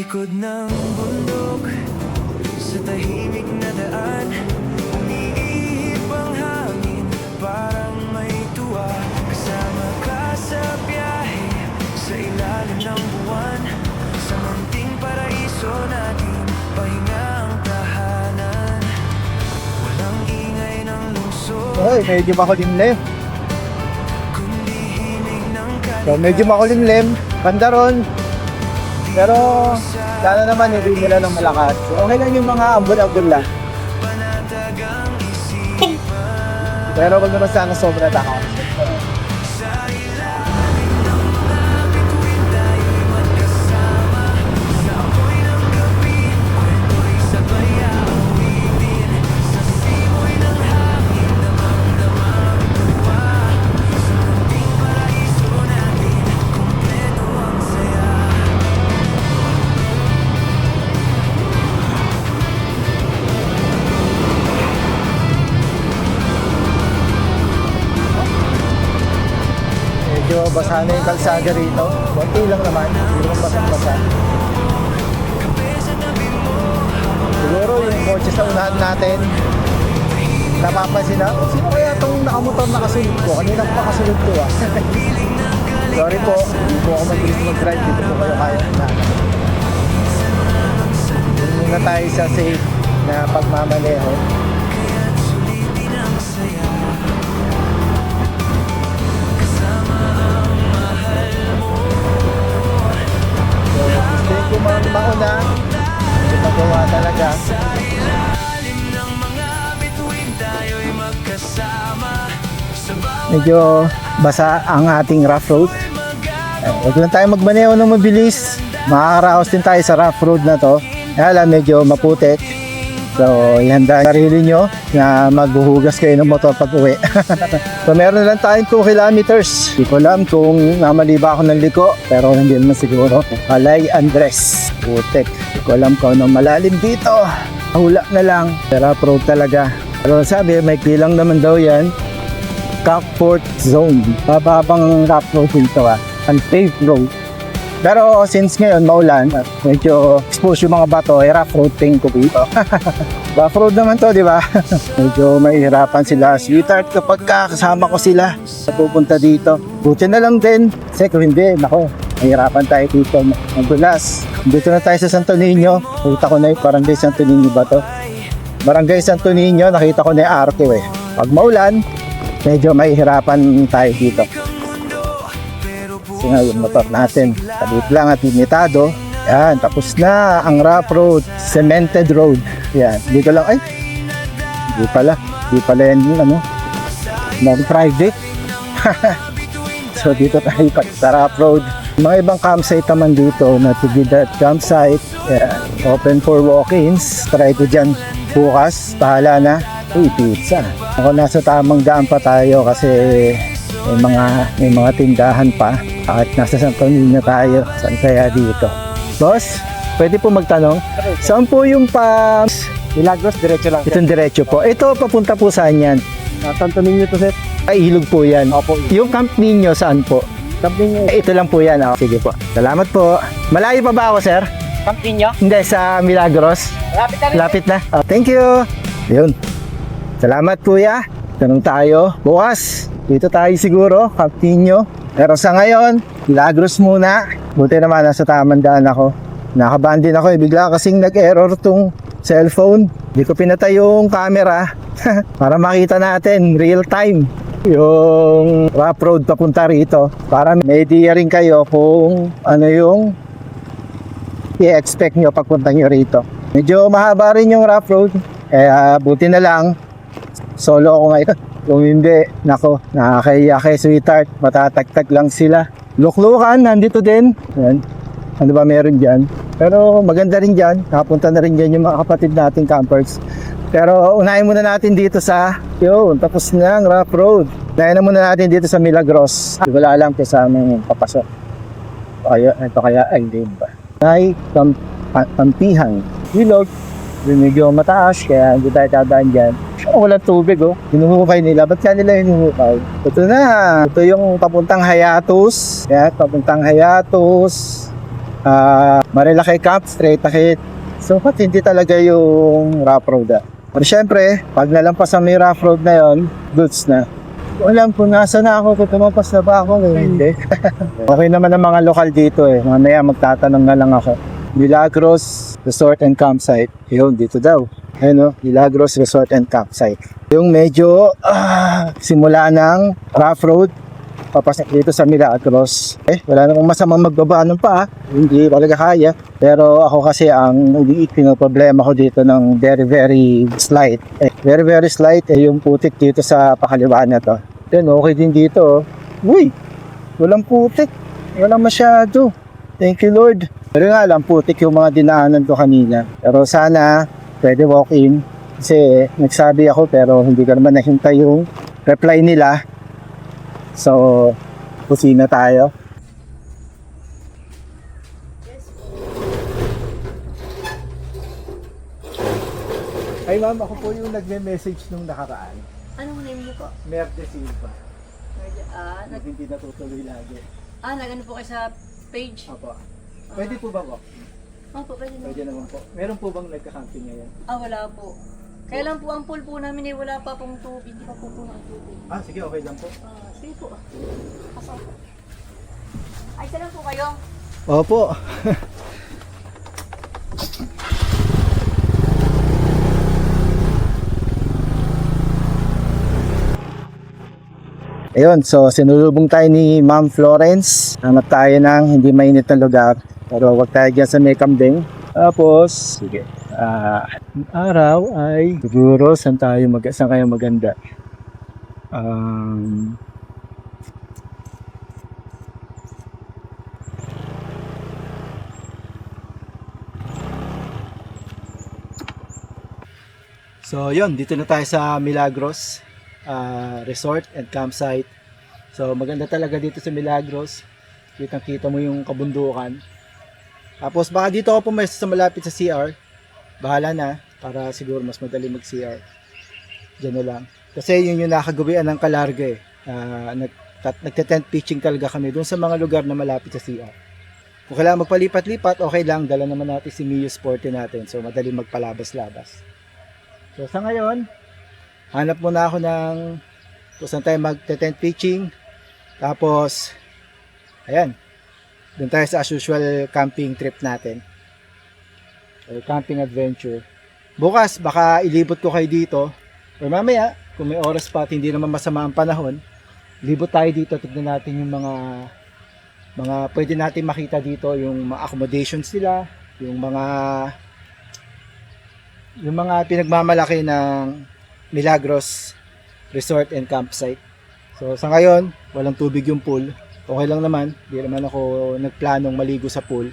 likod ng bundok, sa tahimik na daan, umiihip ang hangin, parang may tuwa. Kasama ka sa biyahe, sa ilalim ng buwan, sa munting paraiso natin, pahinga ang tahanan. Walang ingay ng lungsod, Ay, medyo makulimlim. kundi himig ng So, medyo makulimlim. Ganda ron. Pero, sana naman hindi nila ng malakas. So, okay lang yung mga ambon-ambon lang. panatagang isipan. Pero wag naman sana sobra takaw. Sa ilalim ng mga bituin tayo'y magkasama. Sa apoy ng gabi, kwento'y sabay aawitin. Sa simoy ng hangin, damang-damang tuwa. Sa munting paraiso natin, kumpleto ang saya. Medyo basa na yung kalsada rito. Konti lang naman. Hindi naman basang-basa. Siguro yung kotse sa unahan natin, napapansin na, oh, sino kaya itong nakamotor nakasunod ko? Kanina pa kasunod ko ah. Sorry po, hindi po ako mabilis mag-drive. Dito po kayo kaya na. Hindi na tayo sa safe na pagmamaneho. Sulitin ang saya. So, gusto ko mauna. Hindi magawa talaga. Sa ilalim ng mga bituin tayo'y magkasama. Sa bawat Medyo basa ang ating rough road. Huwag lang tayo magmaneho ng mabilis. Makakaraos din tayo sa rough road na to. Kaya lang medyo maputik. So, ihanda sarili nyo na maghuhugas kayo ng motor pag uwi. So, meron na lang tayong 2 kilometers. Hindi ko alam kung namali ba ako ng liko, pero hindi naman siguro. Alay Andres, putik. Hindi ko alam kung anong malalim dito. Hula na lang. Rough road talaga. Pero sabi, may kilang naman daw yan. Comfort zone. Mababang rough road dito unpaved road. Pero since ngayon maulan, medyo exposed yung mga bato, rough road tingin ko dito. Rough road naman to, di ba? Medyo mahihirapan sila. Sweetheart kapag kasama ko sila pupunta dito. Buti na lang din. Kasi kung hindi, nako, mahirapan tayo dito. Magulas. Dito na tayo sa Santo Niño. Nakita ko na yung Barangay Santo Niño ba to? Barangay Santo Niño, nakita ko na yung arco eh. Pag maulan, medyo mahihirapan tayo dito. Kasi nga yung motor natin, talit lang at limitado. Yan, tapos na ang rough road, cemented road. Yan, dito lang, ay, di pala yan yung ano, non-private. So dito tayo sa rough road. Mga ibang campsite naman dito na to be that campsite. Yan, open for walk-ins. Try ko dyan bukas, bahala na. Uy, pizza. Ako nasa tamang daan pa tayo kasi may mga tindahan pa. At nasa Santo Niño tayo. Saan kaya dito? Boss, pwede po magtanong? Saan po yung Milagros, diretso lang. itong diretso po? Ito, papunta po saan yan? Santo Niño to, sir. Ay, Ilog po yan. Opo. Yung Camp Niño, saan po? Camp Niño. Ito lang po yan. Oh. Sige po. Salamat po. Malayo pa ba ako, sir? Camp Niño? Hindi, sa Milagros. Lapit na rin. Lapit na. Oh, thank you. Yun. Salamat kuya. Tanong tayo. Bukas, dito tayo siguro, Camp Niño. Pero sa ngayon, Milagros muna. Buti naman, nasa tamang daan ako. Nakabahan din ako. Bigla kasing nag-error tong cellphone. Hindi ko pinatay yung camera para makita natin real time yung rough road papunta rito. Para may idea rin kayo kung ano yung i-expect nyo pagpunta nyo rito. Medyo mahaba rin yung rough road. Kaya buti na lang solo ako ngayon. Kung hindi, nako, nakakahiya kay sweetheart. Matatagtag lang sila. Luklukan, nandito din. Yan. Ano ba meron dyan? Pero maganda rin dyan. Nakapunta na rin dyan yung mga kapatid nating campers. Pero unahin muna natin dito sa yun, tapos na ang rough road. Unahin na muna natin dito sa Milagros. Hindi ko alam kung saan yung papasok. Ito kaya ay hindi ba? Ay, Kampihan. Ilog. Medyo mataas, kaya hindi tayo dadaan dyan. Walang tubig, oh. Hinuhukay nila. Ba't kaya nila hinuhukay? Ito na. Ito yung papuntang Hayatus. Yan, papuntang Hayatus. Marilaki Camp, straight ahead. So hindi talaga yung rough road. Pero syempre, pag nalampasan mo yung rough road na yon, goods na. Alam kung nasa na ako, kung tumampas na ba ako, hindi. Okay naman ang mga lokal dito eh. Mamaya magtatanong na lang ako. Milagros Resort and Campsite. Yun, dito daw. Ayun o, Milagros Resort and Campsite. Yung medyo simula ng rough road, papasok dito sa Milagros. Wala namang masamang magbaba ng paa. Hindi talaga kaya. Pero ako kasi ang problema ko dito ng very slight. Very slight yung putik dito sa pakaliwa na to. Then okay din dito. Uy, walang putik. Walang masyado. Thank you Lord. Pero nga lang putik yung mga dinaanan ko kanina. Pero sana pwede walk in. Kasi nagsabi ako pero hindi ko naman nahintay yung reply nila. So, kusina tayo. Ay ma'am, ako po yung nagme-message nung nakaraan. Anong name niyo po? Merde Silva. Nag, Hindi natutuloy lagi. nag-ano po kayo sa page? Opo. Pwede po ba po? Opo, pwede naman. Pwede naman po. Meron po bang nagka-camping ngayon? Wala po. Kailan po ang pool po namin wala pa pong tubig. Hindi pa po po ng tubig. Sige, okay lang po. Sige po. Pasok po. Ay, isa lang po kayo. Opo. Ayun, so sinulubong tayo ni Ma'am Florence. Hanap tayo ng hindi mainit na lugar. Pero wag tayo dyan sa may kambing. Tapos, sige. Araw ay siguro saan kayo maganda? So yun, dito na tayo sa Milagros Resort and Campsite. So maganda talaga dito sa Milagros. Kitang-kita mo yung kabundukan. Tapos baka dito ako pumesto sa malapit sa CR. Bahala na para siguro mas madali mag-CR. Diyan na lang. Kasi yun yung nakagawian ng Kalarga eh. Nagte-tent pitching talaga kami doon sa mga lugar na malapit sa CR. Kung kailangan magpalipat-lipat, okay lang. Dala naman natin si Mio Sporty natin. So madali magpalabas-labas. So sa ngayon, hanap muna ako ng kung saan tayo mag-tent pitching. Tapos, ayan. Doon tayo sa as usual camping trip natin. Or camping adventure. Bukas, baka ilibot ko kayo dito. Or mamaya, kung may oras pa at hindi naman masama ang panahon, libot tayo dito. Tignan natin yung mga pwede natin makita dito. Yung mga accommodations nila. Yung mga pinagmamalaki ng Milagros Resort and Campsite. So sa ngayon, walang tubig yung pool. Okay lang naman, hindi naman ako nagplanong maligo sa pool.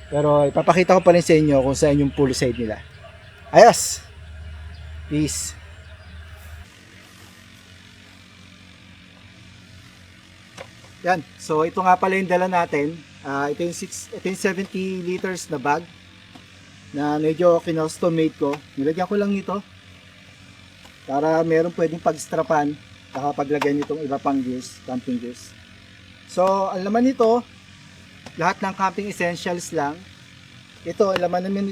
Pero ipapakita ko pa rin sa inyo kung saan yung pool side nila. Ayos! Peace! Yan, so ito nga pala yung dala natin. Ito yung 70 liters na bag na medyo kinustom made ko. Nilagyan ko lang nito para meron pwedeng pagstrapan saka paglagyan nitong iba pang gears, camping gears. So, ang laman nito, lahat ng camping essentials lang. Ito, ang laman naman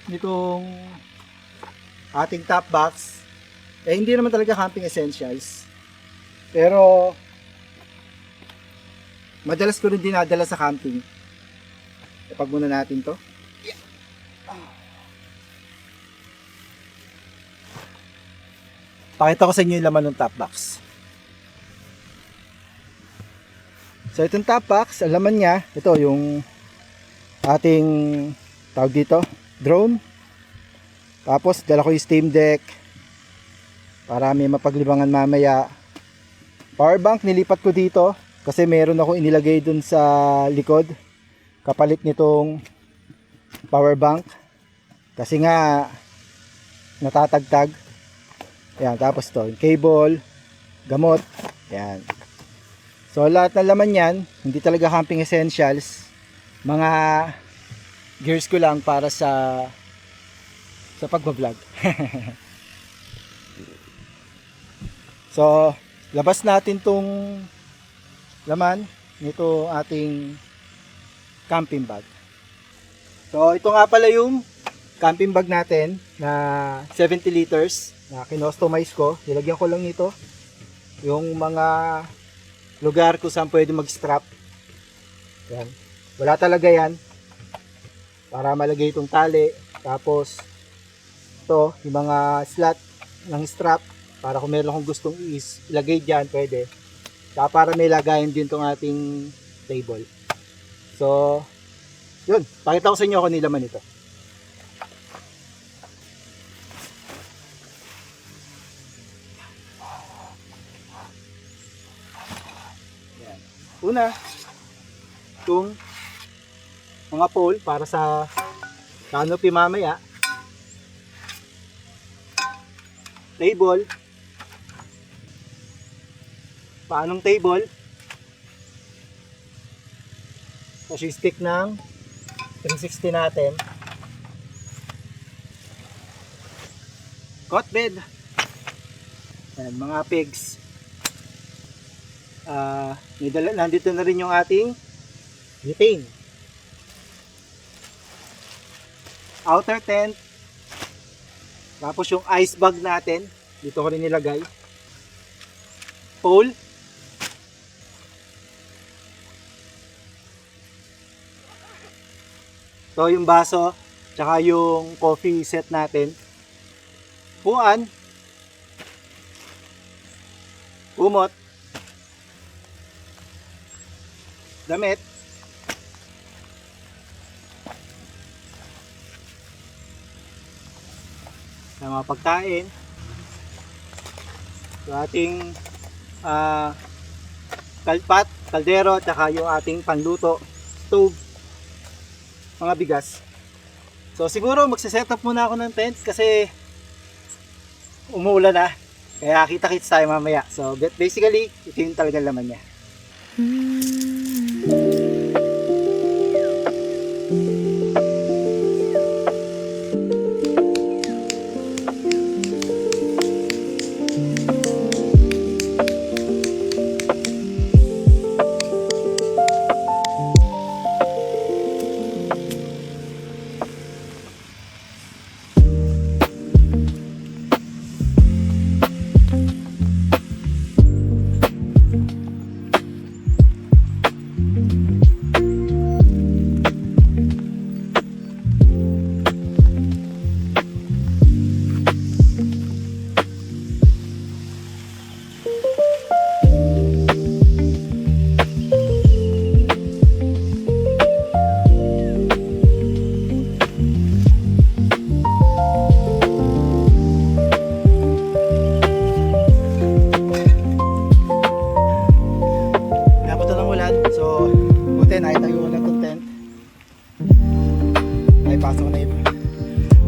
nitong ating top box. Hindi naman talaga camping essentials. Pero, madalas ko rin dinadala sa camping. Ipag muna natin to. Pakita ko sa inyo yung laman ng top box. So itong top box, ang laman niya, ito yung ating tawag dito, drone. Tapos dala ko yung Steam Deck para may mapaglibangan mamaya. Power bank nilipat ko dito kasi meron ako inilagay dun sa likod kapalit nitong power bank kasi nga natatagtag. Ayan, tapos to, cable, gamot, ayan. So lahat ng laman yan, hindi talaga camping essentials. Mga gears ko lang para sa pagbablog. So, labas natin tong laman nito ating camping bag. So ito nga pala yung camping bag natin na 70 liters na kinostomize ko. Nilagyan ko lang nito yung mga lugar kung saan pwede mag-strap. Yan. Wala talaga yan para malagay itong tali. Tapos ito yung mga slot ng strap para kung meron akong gustong ilagay dyan pwede. Saka para may lagayan din itong ating table. So yun, pakita ko sa inyo kung nilaman ito. Yan. Una, itong mga pole para sa canopy mamaya. Table. Paanong table? Kasi stick ng 360 natin. Cot bed. Ayan, mga pigs. Nandito na rin yung ating butane. Outer tent. Tapos yung ice bag natin. Dito ko rin nilagay. Pole. So yung baso, tsaka yung coffee set natin. Puan. Umot. Damit. Ng mga pagkain. So ating kalpat, kaldero, tsaka yung ating panluto, stove, mga bigas. So siguro magse-setup muna ako ng tent kasi umuulan na. Kaya kita-kits tayo mamaya. So basically, ito yung talagang laman niya.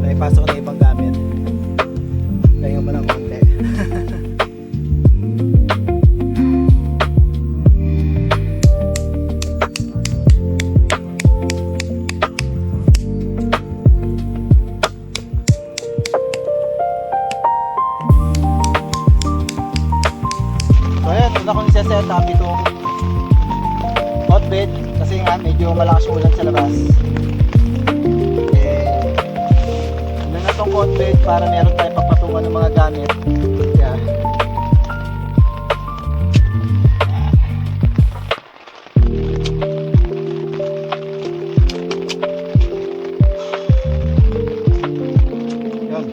Naipasok na ibang gamit. Kaya mo ng konti. So ayan, una kong isa-set up itong hotbed kasi nga medyo malakas yung ulan sa labas. Hotbed para meron tayong pagpatungan ng mga gamit. Yeah. Yun.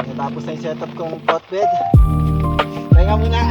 Natapos na yung setup kong hotbed. Pahinga muna.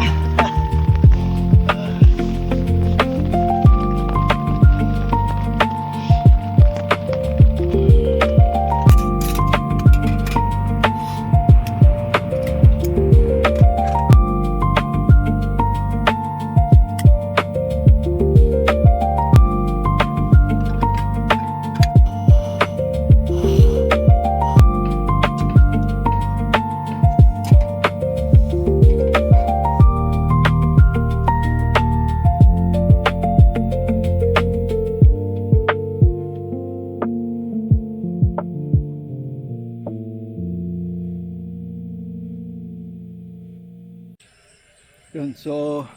Yun, so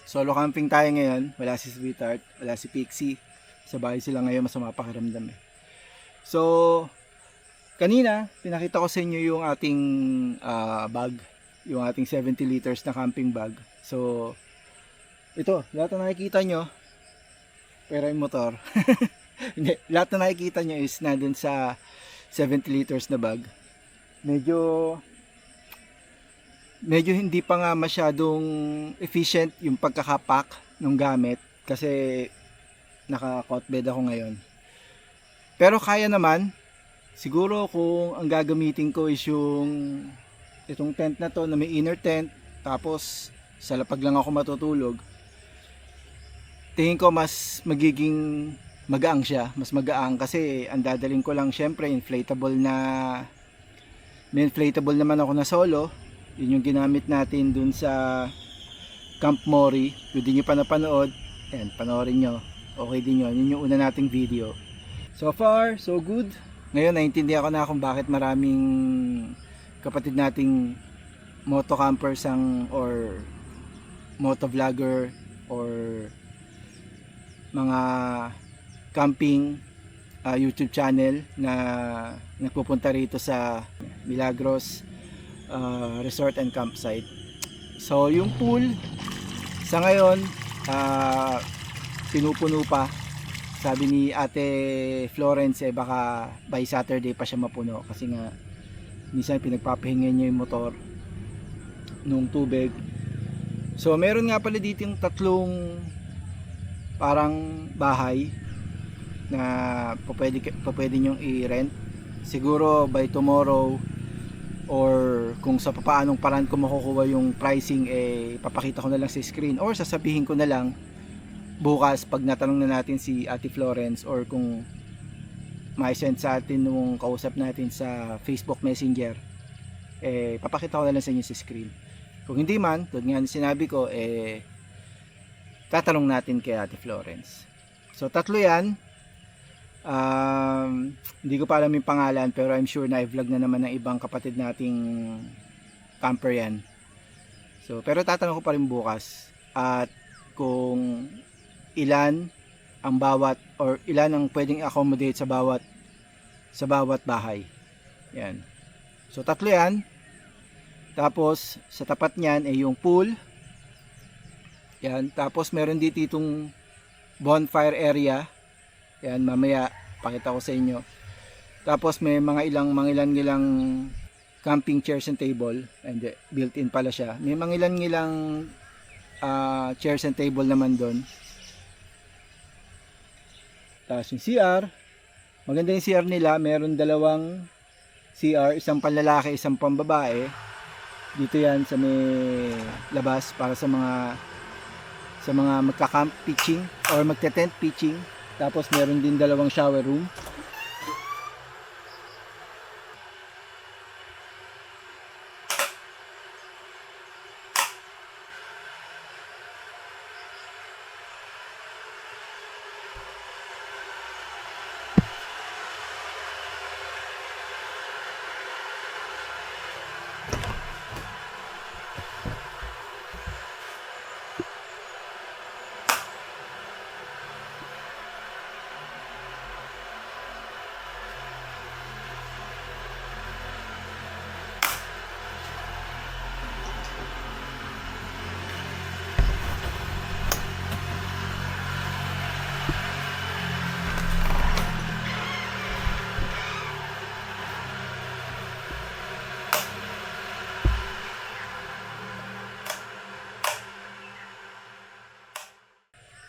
solo camping tayo ngayon. Wala si Sweetheart, wala si Pixie. Sa bahay sila ngayon, masama pakiramdam eh. So, kanina, pinakita ko sa inyo yung ating bag. Yung ating 70 liters na camping bag. So, ito, lahat na nakikita nyo, pero yung motor. Hindi, lahat na nakikita nyo is nandun sa 70 liters na bag. Medyo hindi pa nga masyadong efficient yung pagkakapack ng gamit kasi naka-cot bed ako ngayon. Pero kaya naman, siguro kung ang gagamitin ko is yung itong tent na to na may inner tent, tapos sa lapag lang ako matutulog, tingin ko mas magiging magaang siya, mas magaang kasi ang dadaling ko lang syempre inflatable na, may inflatable naman ako na solo. Yun yung ginamit natin dun sa Camp Mori. Pwede nyo pa napanood, ayan, panoorin nyo, okay din yun, yun yung una nating video. So far, so good. Ngayon naintindihan ko na kung bakit maraming kapatid nating moto campers or moto vlogger or mga camping YouTube channel na nagpupunta rito sa Milagros Resort and Campsite. So yung pool sa ngayon pinupuno pa. Sabi ni Ate Florence baka by Saturday pa siya mapuno kasi nga minsan pinagpapahinga niya yung motor nung tubig. So meron nga pala dito yung tatlong parang bahay na pwede nyong i-rent. Siguro by tomorrow or kung sa papaanong paraan ko makukuha yung pricing papakita ko na lang sa screen or sasabihin ko na lang bukas pag natanong na natin si Ate Florence or kung ma-send sa atin nung kausap natin sa Facebook Messenger, papakita ko na lang sa inyo sa screen. Kung hindi man, tulad nga sinabi ko, tatanong natin kay Ate Florence. So tatlo yan. Hindi ko pa alam yung pangalan pero I'm sure na i-vlog na naman ng ibang kapatid nating camper yan. So, pero tatanong ko pa rin bukas at kung ilan ang bawat or ilan ang pwedeng accommodate sa bawat bahay. Yan. So tatlo yan. Tapos sa tapat niyan ay yung pool. Yan. Tapos meron dito itong bonfire area. Yan, mamaya pakita ko sa inyo. Tapos may mga ilang camping chairs and table. And built-in pala siya. May mga ilang chairs and table naman doon. Tapos yung CR, maganda yung CR nila, meron dalawang CR, isang panlalaki, isang pambabae. Dito yan sa may labas para sa mga magka-camp pitching or magte-tent pitching. Tapos meron din dalawang shower room.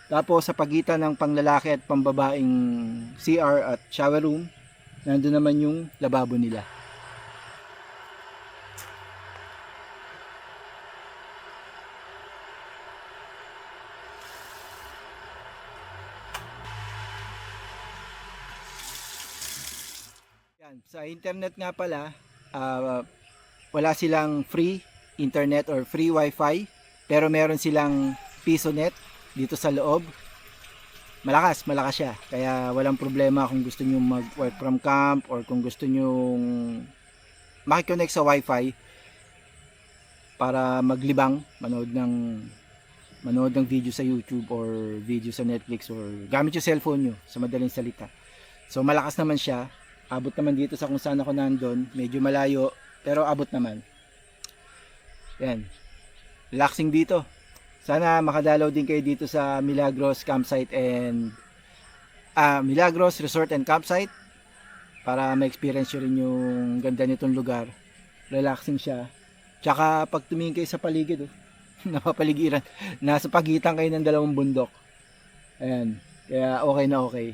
Tapos sa pagitan ng panglalaki at pambabaeng CR at shower room, nandun naman yung lababo nila. Yan, sa internet nga pala, wala silang free internet or free wifi, pero meron silang PisoNet dito sa loob. Malakas siya. Kaya walang problema kung gusto nyo mag-work from camp or kung gusto nyo makikonnect sa wifi para maglibang, manood manood ng video sa YouTube or video sa Netflix or gamit yung cellphone nyo sa madaling salita. So malakas naman siya, abot naman dito sa kung saan ako nandun, medyo malayo pero abot naman. Yan, relaxing dito. Sana makadalaw din kayo dito sa Milagros Campsite and Milagros Resort and Campsite para ma-experience nyo rin yung ganda nitong lugar. Relaxing siya. Tsaka pag tumingin kayo sa paligid, napapaligiran, nasa pagitan kayo ng dalawang bundok. Ayan, kaya okay na okay.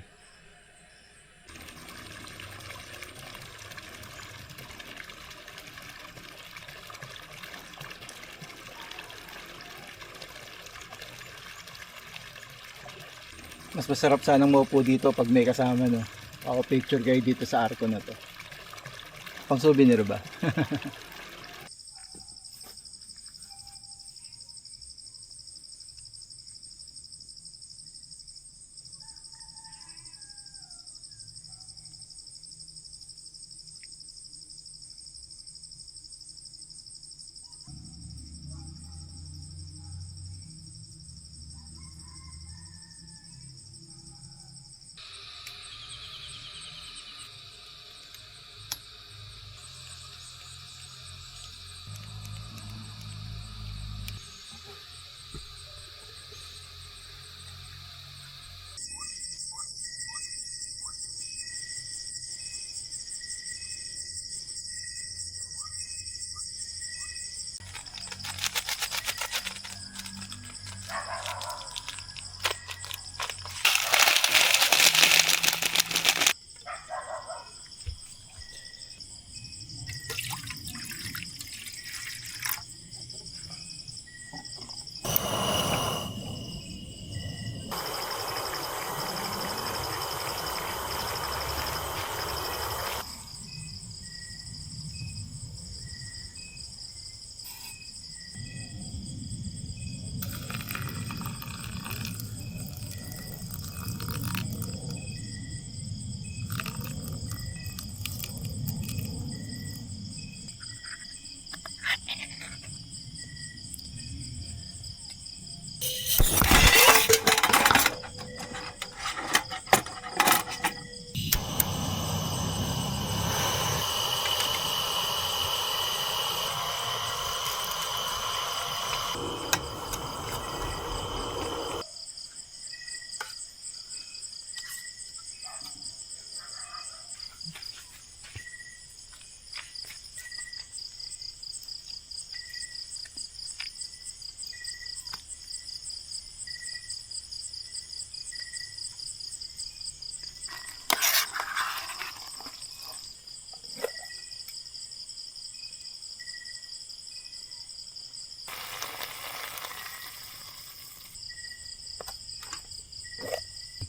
Mas masarap sanang maupo dito pag may kasama, no? Ako picture kayo dito sa arko na to. Pang souvenir ba?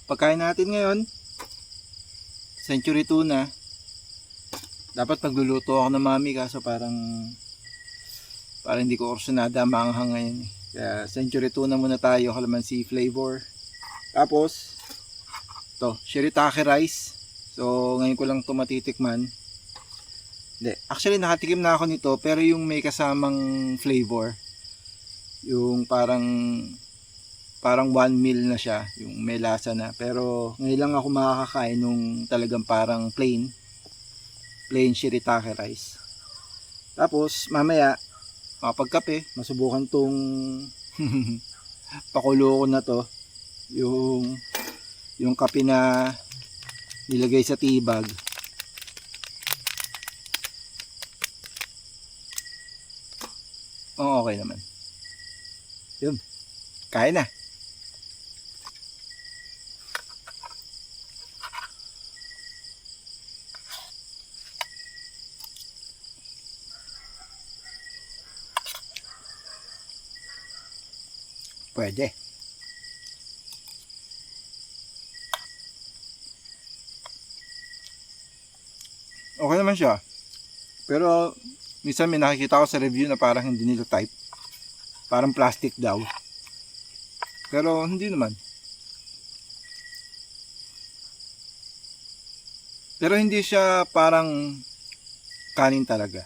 Pagkain natin ngayon, century tuna. Dapat pagluluto ako ng mami kaso parang hindi ko kursunada maanghang ngayon eh. Kaya century tuna muna tayo, calamansi flavor. Tapos to, shirataki rice. So ngayon ko lang ito matitikman. Hindi, actually nakatikim na ako nito pero yung may kasamang flavor. Yung parang one meal na siya, yung may lasa na. Pero ngayon lang ako makakakain nung talagang parang plain shirataki rice. Tapos mamaya makapagkape, masubukan tong pakulo ko na to, yung kape na nilagay sa tibag. Oh, okay naman. Yun, kain na. Pwede. Okay naman siya. Pero minsan may nakikita ko sa review na parang hindi nila type. Parang plastic daw. Pero hindi naman. Pero hindi siya parang kanin talaga.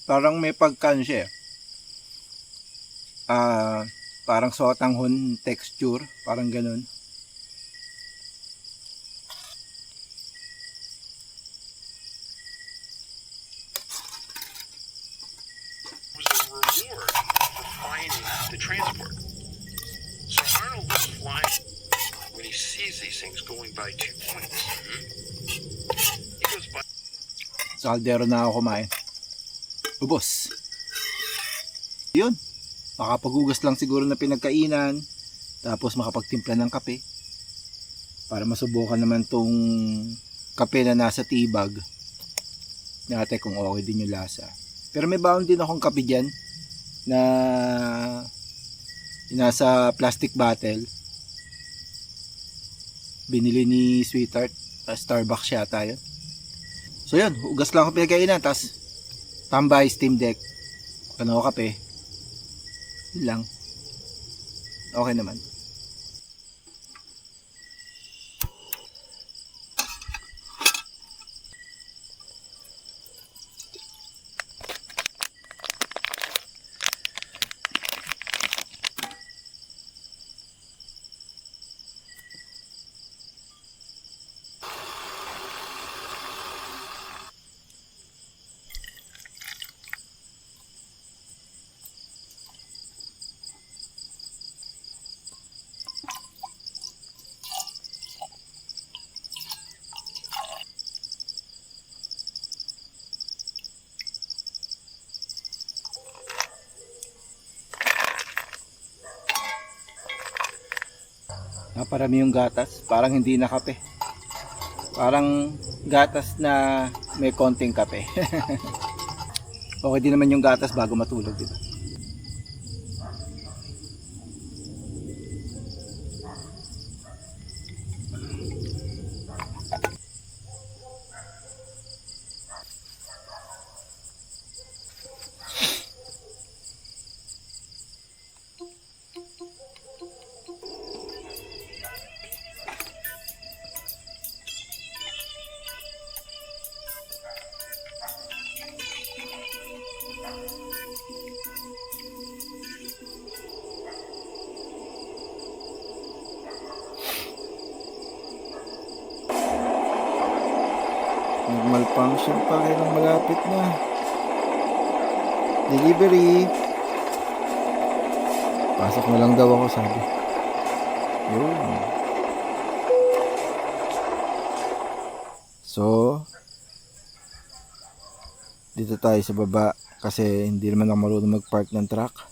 Parang may pagkan siya. parang sotanghon texture, parang ganun. Was a reward for finding the transport. So Arnold was flying when he sees these things going by 2 points. He goes by. Sa kaldero na ako kumain. Ubos. Yun. Makapaghugas lang siguro na pinagkainan. Tapos makapagtimpla ng kape. Para masubukan naman tong kape na nasa tibag. Natin kung okay din yung lasa. Pero may baon din akong kape dyan. Na nasa plastic bottle. Binili ni Sweetheart. Starbucks yata yun. So yun, ugas lang ako pinagkainan. Tapos tambay, steam deck. Ano ko kape. Yun lang. Okay naman. Naparami yung gatas, parang hindi na kape. Parang gatas na may konting kape. Okay din naman yung gatas bago matulog, diba? Malfunction pa rin ang malapit na. Delivery. Pasok na lang daw ako, sabi. Yun. So, dito tayo sa baba kasi hindi naman ako marunong mag-park ng truck.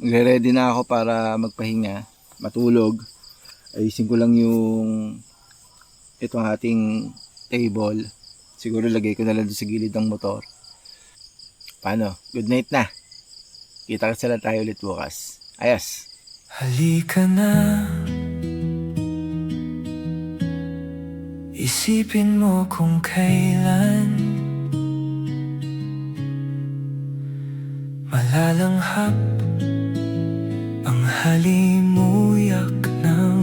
Nagre-ready na ako para magpahinga, matulog. Ayusin ko lang yung itong ating table. Siguro lagay ko na lang sa gilid ng motor. Paano? Good night na. Kita-kita lang tayo ulit bukas. Ayos. Halika na, isipin mo kung kailan malalanghap ang halimuyak ng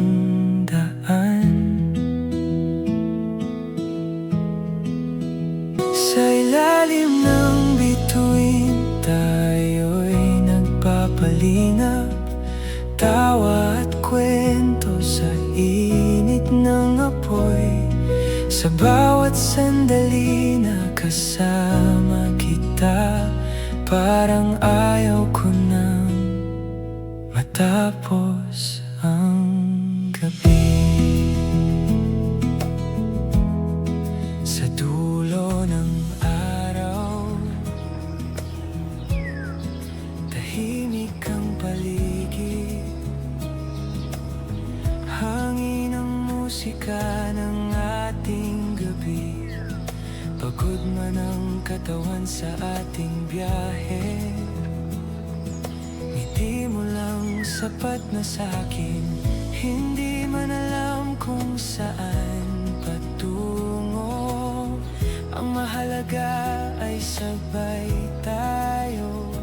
daan. Sa ilalim ng bituin tayo'y nagpapalingap, tawa at kwento sa init ng apoy. Sa bawat sandali na kasama kita, parang ayaw ko nang matapos ang gabi. Sa dulo ng araw, tahimik ang paligid, hangin ang musika ng ating gabi. Pagod man ang katawan sa ating biyahe, ngiti mo lang sapat na sa'kin. Hindi man alam kung saan patungo, ang mahalaga ay sabay tayo.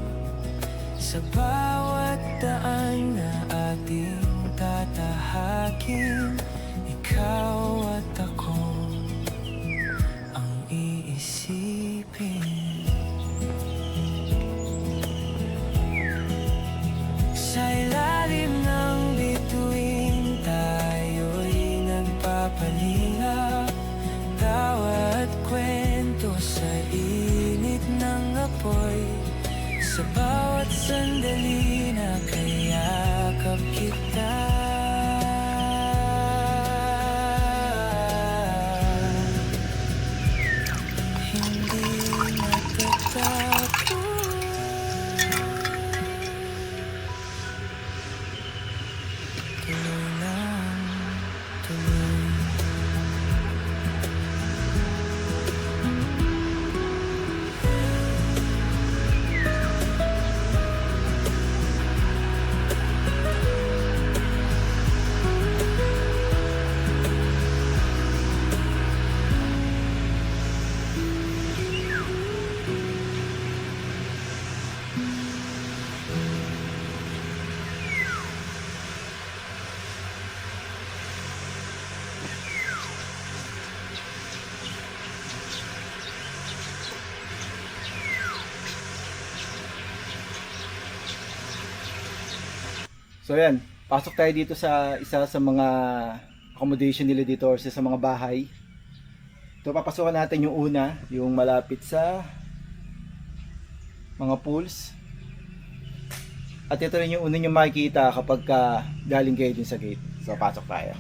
Sa bawat daan na ating tatahakin, ikaw at ako. Sa bawat sandali na kayakap kita, hindi natatakot. Tuloy lang, tuloy. So yan, pasok tayo dito sa isa sa mga accommodation nila dito or sa mga bahay. Ito, papasukan natin yung una, yung malapit sa mga pools. At ito rin yung una nyo makikita kapag galing kayo dun sa gate. So pasok tayo.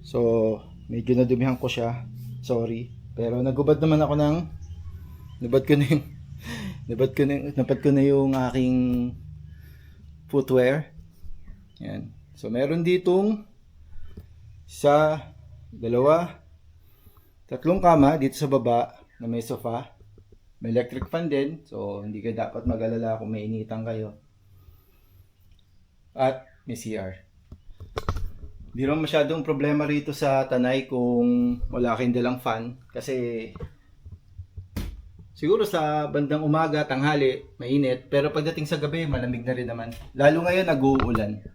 So medyo nadumihan ko siya, sorry. Pero nagubad naman ako ng napad ko na yung aking footwear. Yan. So meron ditong isa, dalawa, tatlong kama dito sa baba na may sofa. May electric fan din. So hindi kayo dapat mag-alala kung may initan kayo. At may CR. Hindi naman masyadong problema rito sa Tanay kung wala kayong dalang fan. Kasi siguro sa bandang umaga, tanghali, mainit. Pero pagdating sa gabi, malamig na rin naman. Lalo ngayon, nag-uulan.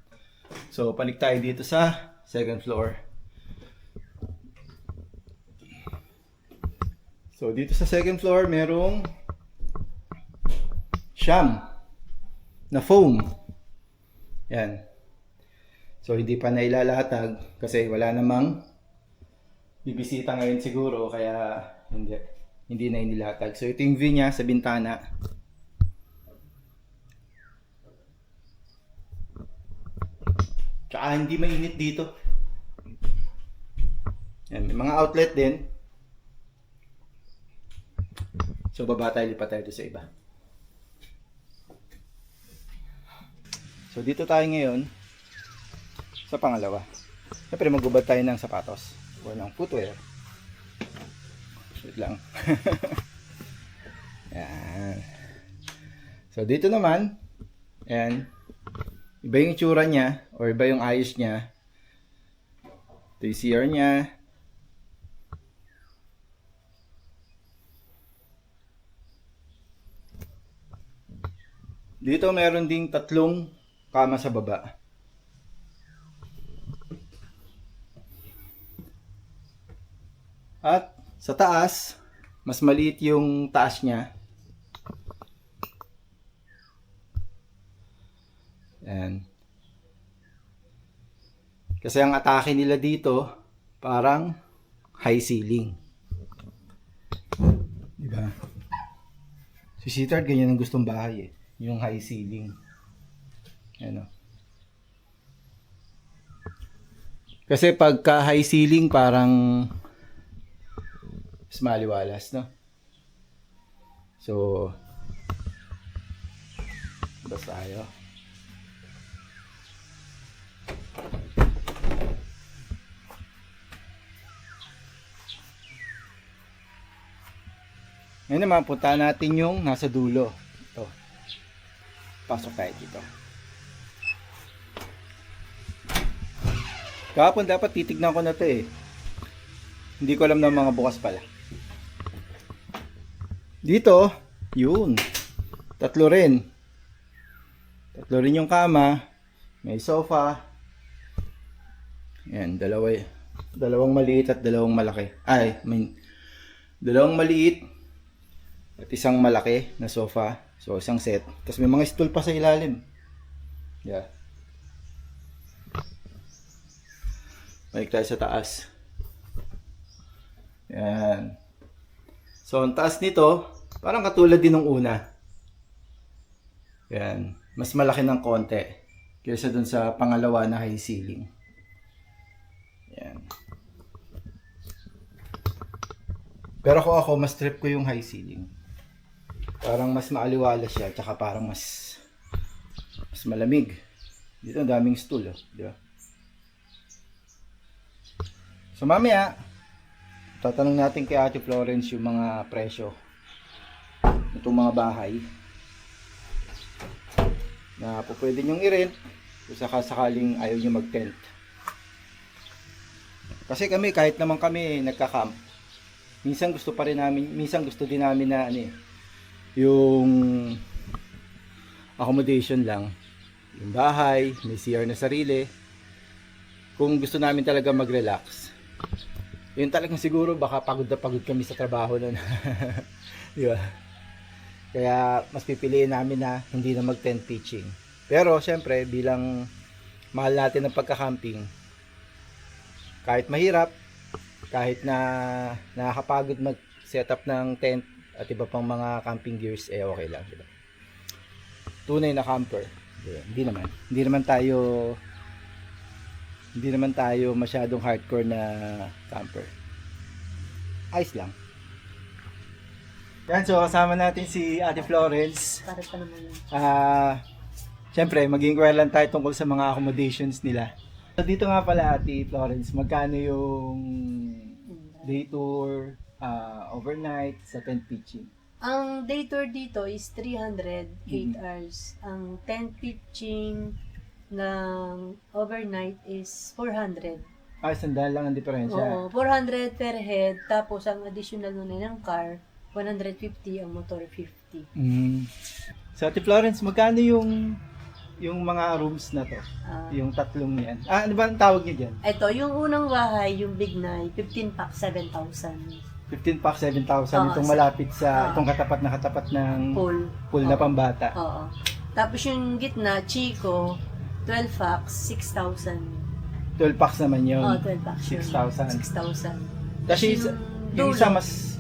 So, balik tayo dito sa second floor. So, dito sa second floor, merong sham na foam. Yan. So, hindi pa nailalatag kasi wala namang bibisita ngayon siguro. Kaya, hindi na inilatag. So ito yung view niya sa bintana. Tsaka hindi mainit dito. Yan, may mga outlet din. So baba tayo, lipat tayo sa iba. So dito tayo ngayon sa pangalawa. Siyempre magubad tayo ng sapatos o ng footwear. Wait lang. Yan. So dito naman, ayan, iba yung itsura niya or iba yung ayos niya. Ito yung CR niya. Dito meron ding tatlong kama sa baba. At sa taas, mas maliit yung taas niya. Yan. Kasi ang atake nila dito, parang high ceiling. Diba? Si Sitard, ganyan ang gustong bahay eh. Yung high ceiling. Ano? Kasi pagka high ceiling, parang mas maliwalas, no? So, basta tayo. Ngayon naman, punta natin yung nasa dulo. Ito. Pasok tayo dito. Kahapon dapat titignan ko na ito eh. Hindi ko alam na mga bukas pala. Dito, yun. Tatlo rin. Tatlo rin yung kama. May sofa. Yan, dalawang maliit at dalawang malaki. Dalawang maliit at isang malaki na sofa. So, isang set. Tapos may mga stool pa sa ilalim. Yeah. Balik tayo sa taas. Yan. So, ang taas nito, parang katulad din ng una. Yan. Mas malaki ng konti kaysa dun sa pangalawa na high ceiling. Yan. Pero kung ako, mas trip ko yung high ceiling. Parang mas maaliwala siya, tsaka parang mas malamig. Dito ang daming stool, oh. Di ba? So mamaya, tatanong natin kay Ate Florence yung mga presyo itong mga bahay na po pwede nyong i-rent kung sakaling ayaw nyo mag-tent. Kasi kami, kahit naman kami nagka-camp, minsan gusto din namin na yung accommodation lang, yung bahay, may CR na sarili. Kung gusto namin talaga mag-relax, yun talagang siguro baka pagod na pagod kami sa trabaho nun. Di ba? Kaya mas pipiliin namin na hindi na mag-tent pitching. Pero syempre, bilang mahal natin ang pagka-camping, kahit mahirap, kahit na nakakapagod mag-setup ng tent at iba pang mga camping gears, okay lang, diba? Tunay na camper. Hindi naman tayo masyadong hardcore na camper. Ayos lang. Yan, so kasama natin si Ate Florence. Para pa naman yun. Siyempre, mag-inquire lang tayo tungkol sa mga accommodations nila. So dito nga pala, Ate Florence, magkano yung day tour, overnight sa tent pitching? Ang day tour dito is 300, 8 hours. Ang tent pitching ng overnight is 400. Sandal lang ang diferensya. Oo, 400 per head. Tapos ang additional nun ay ng car, 150, ang motor 50. So Ate Florence, magkano yung mga rooms na to? Yung tatlong yan. Ano ba ang tawag niyo dyan? Ito, yung unang bahay, yung Big Night, 15 pack, 7,000. 15 pack, 7,000. Oo, Itong malapit sa, itong katapat ng pool na pambata. Oo. Tapos yung gitna, Chico, 12 packs, 6,000. 12 packs naman yun. 12 packs. 6,000. 6,000. Kasi yung isa dulo.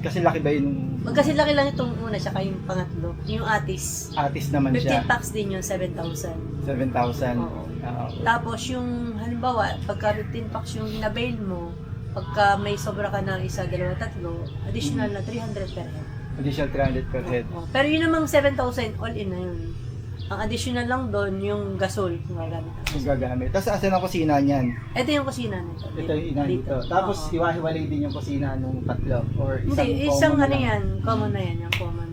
kasi laki ba yun? Magkasi laki lang itong una, tsaka yung pangatlo. Yung Atis. Atis naman 15 siya. packs din yun, 7,000. 7,000. Oo. Oo. Tapos yung, halimbawa, pagka 15 packs yung inabail mo, pagka may sobra ka na isa, dalawa, tatlo, additional na 300 per head. Additional 300 per head. Oo. Pero yun namang 7,000, all in na yun. Ang additional lang doon, yung gasol, kung gagamit ako. Yung gagamit. Tapos asan ang kusina niyan? Ito yung kusina nito. Ito yung ina dito. Tapos Oo. iwahiwalay din yung kusina nung tatlo? Or Hindi, common isang na ano lang? yan, common na yan, yung common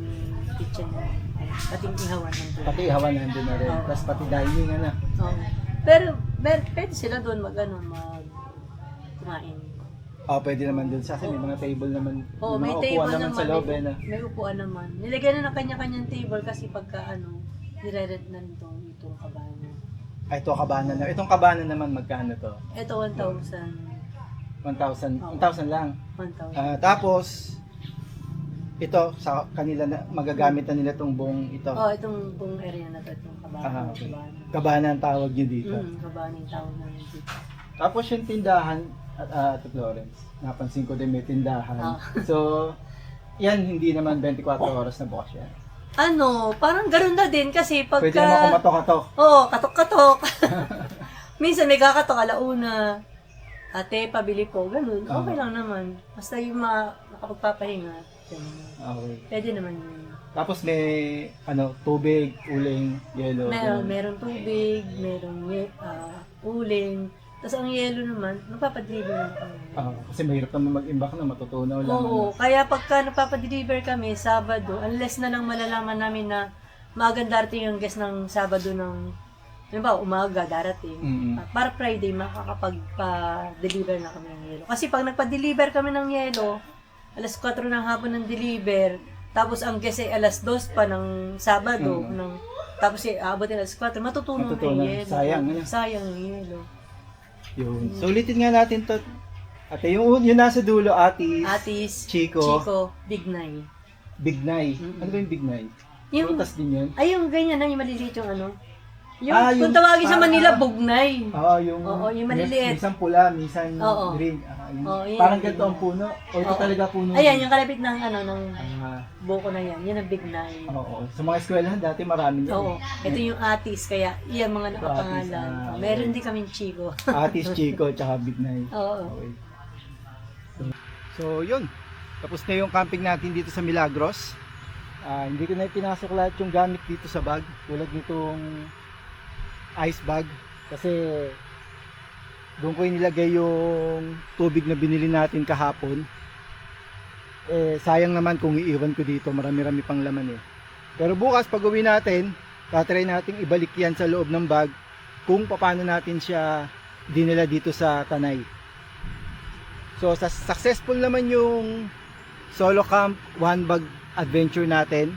kitchen na yan. Pating ihawan ng doon. Pati hawan nandun na rin. Oo. Tapos pati dining ano. Oo. Pero pwede sila doon kumain. Pwede naman dun. Kasi may mga table naman. Oo, may mga table upuan naman. sa loob eh. Na. May upuan naman. Nilagyan na ng kanya-kanyang table kasi pagka nire-rent na itong kabana. Ito kabana na. Itong kabana naman magkano to? Ito 1,000. 1,000. Oo. 1,000 lang. 1,000. Tapos ito sa kanila na magagamit na nila tong buong ito. Itong buong area na to, itong kabana. Okay. Kabana. Kabana ang tawag niyo dito. Kabana yung tawag namin dito. Tapos yung tindahan at Florence. Napansin ko din may tindahan. So yan hindi naman 24 oras na bukas yan. Parang ganoon na din kasi pagka... Pwede naman kumatok-katok. Oo, katok-katok. Minsan may kakatok, alauna. Ate, pabili po, ganun. Okay lang naman. Basta yung makapagpapahinga. Ganun. Okay. Pwede naman yun. Tapos may tubig, uling, yelo. Meron tubig, meron uling. Tapos ang yelo naman, nagpapadeliver lang kami. Kasi mahirap naman mag-imbak na matutunaw lang. Oo, kaya pagka nagpapadeliver kami, Sabado, unless na lang malalaman namin na maagang darating yung guest ng Sabado ng, umaga darating. Para Friday, makakapagpa-deliver na kami ng yelo. Kasi pag nagpa-deliver kami ng yelo, alas 4 ng hapon ng deliver, tapos ang guest ay alas 2 pa ng Sabado, tapos aabotin alas 4, matutunaw na yung yelo. Sayang yung yelo. Yun. So ulitin nga natin to. Ate, yung nasa dulo, Atis, Chico, Big Night. Big Night. Ano ba yung Big Night? Yung, Prutas din yun? ay, yung ganyan na, yung maliliit yung Yung, yung kung tawagin sa parang- Manila, bugnay. Oo, yung, Oo, yung maliliit. Minsan pula, minsan Oo. green. Oo, yun. Parang ganito ang puno. O ito Oo. talaga puno. Ayan, yung kalapit ng, ano, ng Ah, buko na yan. Yan ang big nine. oo. Sa mga eskwelahan dati marami yan. Oo. Ito yung atis, kaya iyan mga nakapangalan. Atis, ah, Meron din kaming chiko. Atis, Chico, tsaka Big Nine. Oo. Okay. So, yun. Tapos na yung camping natin dito sa Milagros. Hindi ko na pinasok lahat yung gamit dito sa bag. Tulad nitong ice bag. Kasi doon ko inilagay yung tubig na binili natin kahapon. Sayang naman kung iiwan ko dito. Marami-rami pang laman eh. Pero bukas pag uwi natin, tatry natin ibalik yan sa loob ng bag kung paano natin siya dinala dito sa Tanay. So successful naman yung solo camp one bag adventure natin.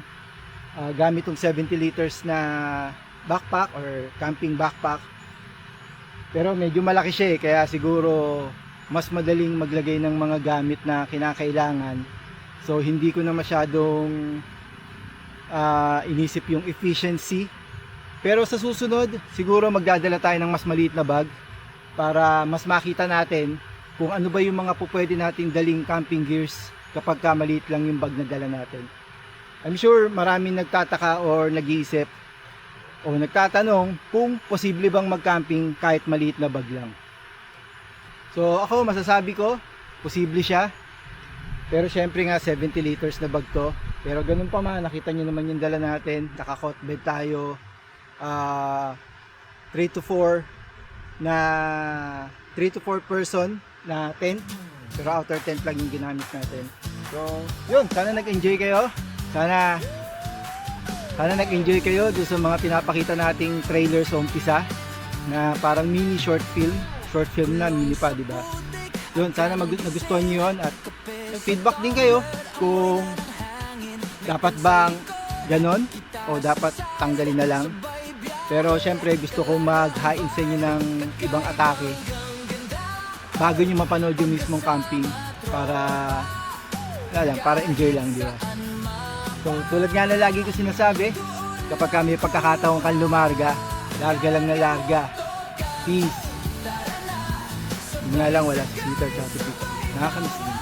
Gamit yung 70 liters na backpack or camping backpack. Pero medyo malaki siya eh, kaya siguro mas madaling maglagay ng mga gamit na kinakailangan. So hindi ko na masyadong inisip yung efficiency. Pero sa susunod, siguro magdadala tayo ng mas maliit na bag para mas makita natin kung ano ba yung mga pupwede nating daling camping gears kapag maliit lang yung bag na dala natin. I'm sure maraming nagtataka or nag-iisip o nagtatanong kung posible bang mag-camping kahit maliit na bag lang. So ako masasabi ko, posible siya. Pero syempre nga 70 liters na bag to. Pero ganun pa man, nakita nyo naman yung dala natin. Naka-cot bed tayo. 3 to 4 person na tent. Pero outer tent lang yung ginamit natin. So yun, sana nag-enjoy kayo. Sana nag-enjoy kayo doon sa mga pinapakita nating trailer sa umpisa na parang mini short film na, mini pa, di ba? Yun, sana nagustuhan niyo yun at feedback din kayo kung dapat bang ganon o dapat tanggalin na lang. Pero syempre gusto ko mag-hain sa inyo ng ibang atake bago nyo mapanood yung mismong camping para enjoy lang, di ba? So, tulad nga na lagi ko sinasabi, kapag kami pagkakataon kang lumarga, larga lang na larga. Peace. Yun nga lang, wala si Peter at si Peter. Nakakamiss din.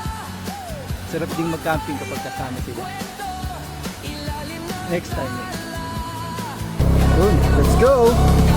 Sarap ding mag-camping kapag kasama sila. Next time. Boom, let's go!